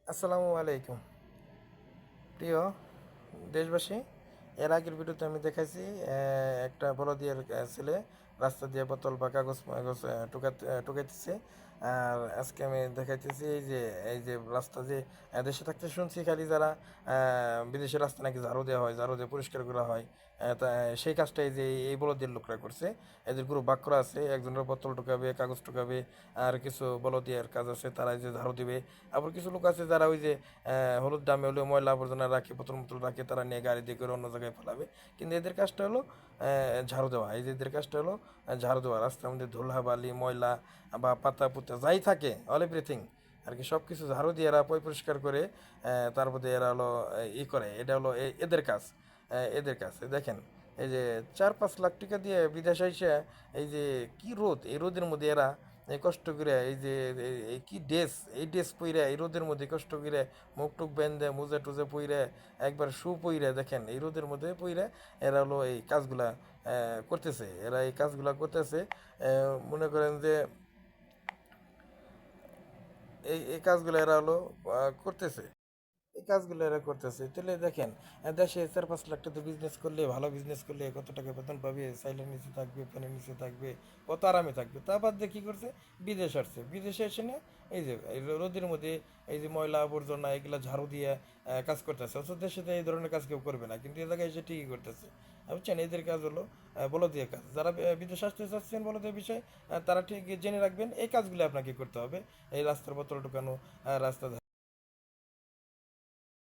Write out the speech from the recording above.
আসসালামু আলাইকুম প্রিয় দেশবাসী। এর আগের ভিডিওতে আমি দেখাইছি একটা বলদিয়ার ছেলে রাস্তা দিয়ে বোতল বা কাগজ মাগজ টুকাইতেছে। আর আজকে আমি দেখাইতেছি এই যে রাস্তা যে দেশে থাকতে শুনছি খালি যারা বিদেশের রাস্তা নাকি ঝাড়ু দেওয়া হয়, ঝাড়ু দিয়ে পরিষ্কার করা হয়। তা সেই কাজটাই যে এই বলদিয়ার লোকরা করছে। এদের গ্রুপ ভাগ করা আছে, একজনের বোতল টুকাবে, কাগজ টুকাবে, আর কিছু বলদিয়ার কাজ আছে তারা এই যে ঝাড়ু দিবে। আবার কিছু লোক আছে যারা ওই যে হলুদ ড্রামে হলে ময়লা আবর্জনা রাখে, বোতল মোতল রাখে, তারা নিয়ে গাড়ি দিয়ে করে অন্য জায়গায় ফেলাবে। কিন্তু এদের কাজটা হলো ঝাড়ু দেওয়া। এই যে এদের কাজটা হলো ঝাড়ু দেওয়া। রাস্তার মধ্যে ধুলা বালি ময়লা বা পাতা পুতা যাই থাকে, অল এভরিথিং আর কি, সব কিছু ঝাড়ু দিয়ে এরা পরিষ্কার করে তার মধ্যে এরা হলো করে। এটা হলো এদের কাজ। এদের কাজ দেখেন, এই যে 4-5 লাখ টাকা দিয়ে বিদেশে এসে এই যে কি রোদ, এই রোদের মধ্যে এরা এই কষ্ট করে এই যে এই কি ড্রেস, এই ড্রেস পইরে এই রোদের মধ্যে কষ্ট করে মুখ টুক বেঁধে মোজা টুজা পইরে একবার শু পইরে দেখেন এই রোদের মধ্যে পইরে এরা হলো এই কাজগুলা করতেছে। এরা এই কাজগুলা করতেছে, মনে করেন যে এই কাজগুলো এরা হলো করতেছে। এই কাজগুলো এরা করতেছে, তাহলে দেখেন দেশে 4-5 লাখ টাকা বিজনেস করলে, ভালো বিজনেস করলে কত টাকা বেতন পাবে, সাইলের নিচে থাকবে, ফ্যানের নিচে থাকবে, কত আরামে থাকবে। তা বাদ দিয়ে কী করছে, বিদেশ আসছে। বিদেশে এসে না এই যে এই রোদের মধ্যে এই যে ময়লা আবর্জনা এগুলো ঝাড়ু দিয়ে কাজ করতেছে। অথচ দেশে তো এই ধরনের কাজ কেউ করবে না, কিন্তু এ জায়গায় এসে ঠিকই করতেছে। বুঝছেন, এদের কাজ হলো বলদিয়া কাজ। যারা বিদেশ আসতে চাচ্ছেন বলদিয়া বিষয়, তারা ঠিক জেনে রাখবেন এই কাজগুলো আপনাকে করতে হবে। এই রাস্তার বোতল ঢুকানো, রাস্তা